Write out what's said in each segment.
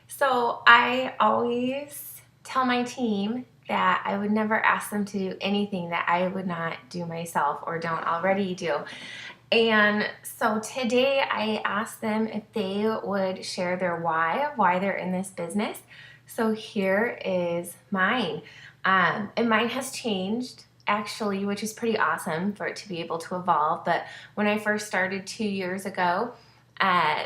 So I always tell my team that I would never ask them to do anything that I would not do myself or don't already do. And so today I asked them if they would share their why of why they're in this business. So here is mine. And mine has changed actually, which is pretty awesome for it to be able to evolve. But when I first started 2 years ago, uh,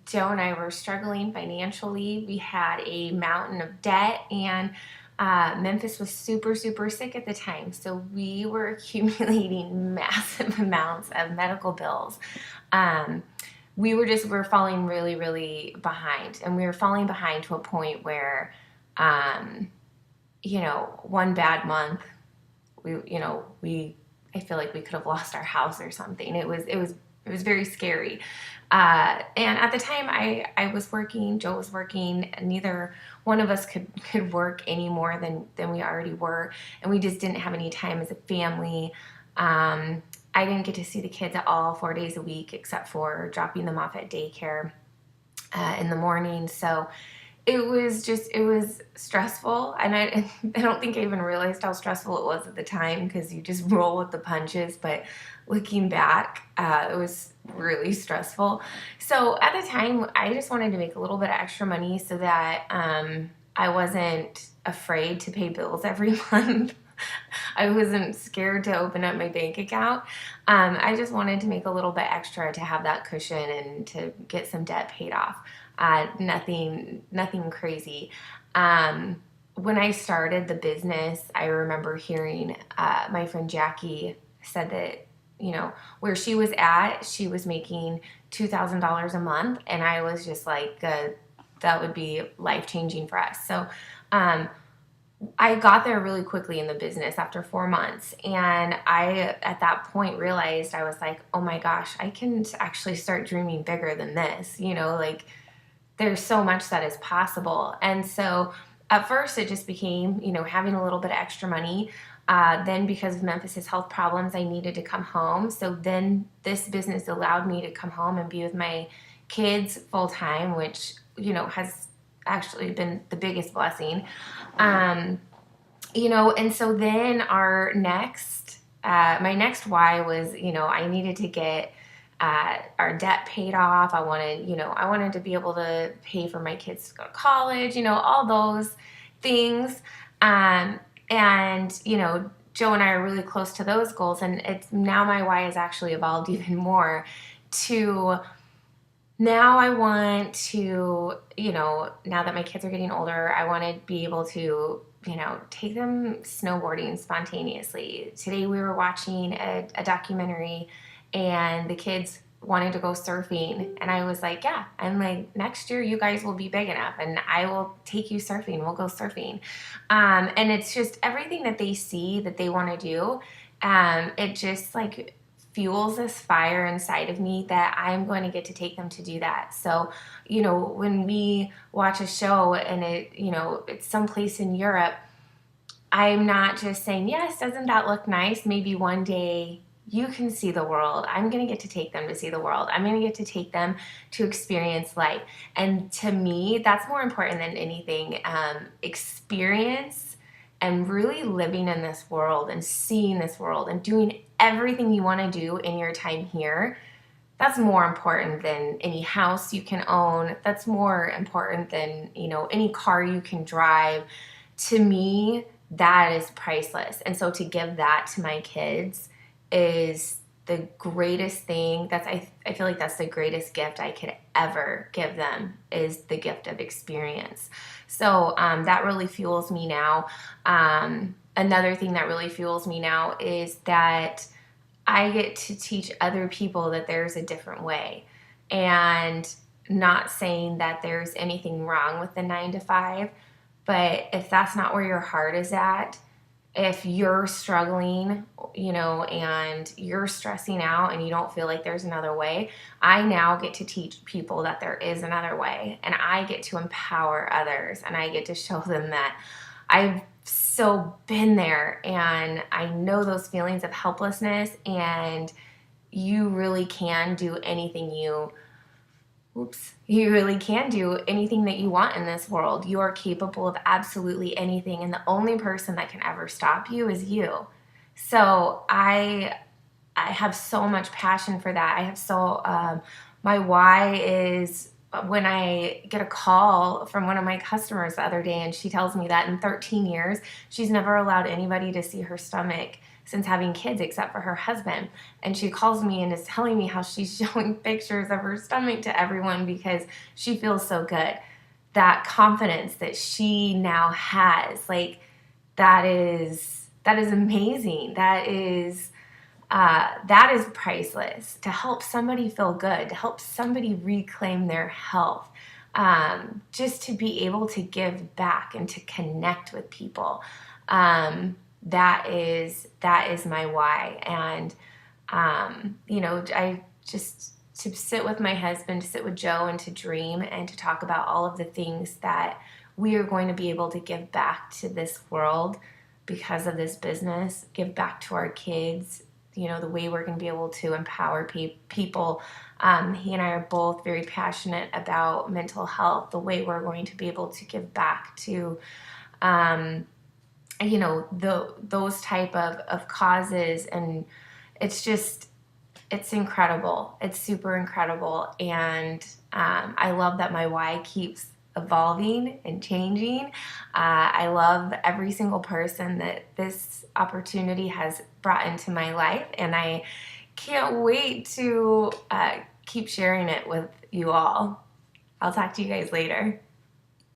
Joe and I were struggling financially. We had a mountain of debt, and Memphis was super, super sick at the time. So we were accumulating massive amounts of medical bills. Um, we're falling really, really behind. And we were falling behind to a point where, um, one bad month, I feel like we could have lost our house or something. It was very scary. And at the time, I was working, Joe was working, and neither one of us could work any more than we already were, and we just didn't have any time as a family. I didn't get to see the kids at all 4 days a week, except for dropping them off at daycare in the morning. So it was stressful, and I don't think I even realized how stressful it was at the time because you just roll with the punches. But looking back, it was really stressful. So at the time, I just wanted to make a little bit of extra money so that I wasn't afraid to pay bills every month. I wasn't scared to open up my bank account. I just wanted to make a little bit extra to have that cushion and to get some debt paid off. Nothing crazy. When I started the business, I remember hearing my friend Jackie said that, where she was at, she was making $2,000 a month, and I was just like, that would be life changing for us. So, I got there really quickly in the business after 4 months. And I, at that point, realized I was like, oh my gosh, I can actually start dreaming bigger than this. Like there's so much that is possible. And so at first it just became, having a little bit of extra money. Then because of Memphis's health problems, I needed to come home. So then this business allowed me to come home and be with my kids full time, which, has actually been the biggest blessing. Um, and so then my next why was, I needed to get our debt paid off. I wanted to be able to pay for my kids to go to college, all those things. And Joe and I are really close to those goals. And it's now my why has actually evolved even more to now I want to, now that my kids are getting older, I want to be able to, take them snowboarding spontaneously. Today we were watching a documentary and the kids wanted to go surfing. And I was like, yeah, I'm like, next year you guys will be big enough and I will take you surfing. We'll go surfing. And it's just everything that they see that they want to do. It just like fuels this fire inside of me that I'm going to get to take them to do that. So, when we watch a show and it's someplace in Europe, I'm not just saying, yes, doesn't that look nice? Maybe one day you can see the world. I'm going to get to take them to see the world. I'm going to get to take them to experience life. And to me, that's more important than anything. Experience and really living in this world and seeing this world and doing everything you want to do in your time here. That's more important than any house you can own. That's more important than, any car you can drive. To me, that is priceless. And so to give that to my kids is the greatest thing. I feel like that's the greatest gift I could ever give them is the gift of experience. So that really fuels me now. Another thing that really fuels me now is that I get to teach other people that there's a different way, and not saying that there's anything wrong with the 9 to 5, but if that's not where your heart is at, if you're struggling, and you're stressing out and you don't feel like there's another way, I now get to teach people that there is another way, and I get to empower others, and I get to show them that I've so been there and I know those feelings of helplessness, and you really can do anything you oops, you really can do anything that you want in this world. You are capable of absolutely anything, and the only person that can ever stop you is you. So I have so much passion for that. I have so my why is when I get a call from one of my customers the other day, and she tells me that in 13 years she's never allowed anybody to see her stomach since having kids except for her husband. And she calls me and is telling me how she's showing pictures of her stomach to everyone because she feels so good. That confidence that she now has, like, that is amazing. That is priceless. To help somebody feel good, to help somebody reclaim their health, just to be able to give back and to connect with people. That is my why. And I just to sit with my husband, to sit with Joe, and to dream and to talk about all of the things that we are going to be able to give back to this world because of this business, give back to our kids, the way we're going to be able to empower people. He and I are both very passionate about mental health, the way we're going to be able to give back to, those type of causes. And it's incredible. It's super incredible. And I love that my why keeps evolving and changing. I love every single person that this opportunity has brought into my life, and I can't wait to keep sharing it with you all. I'll talk to you guys later.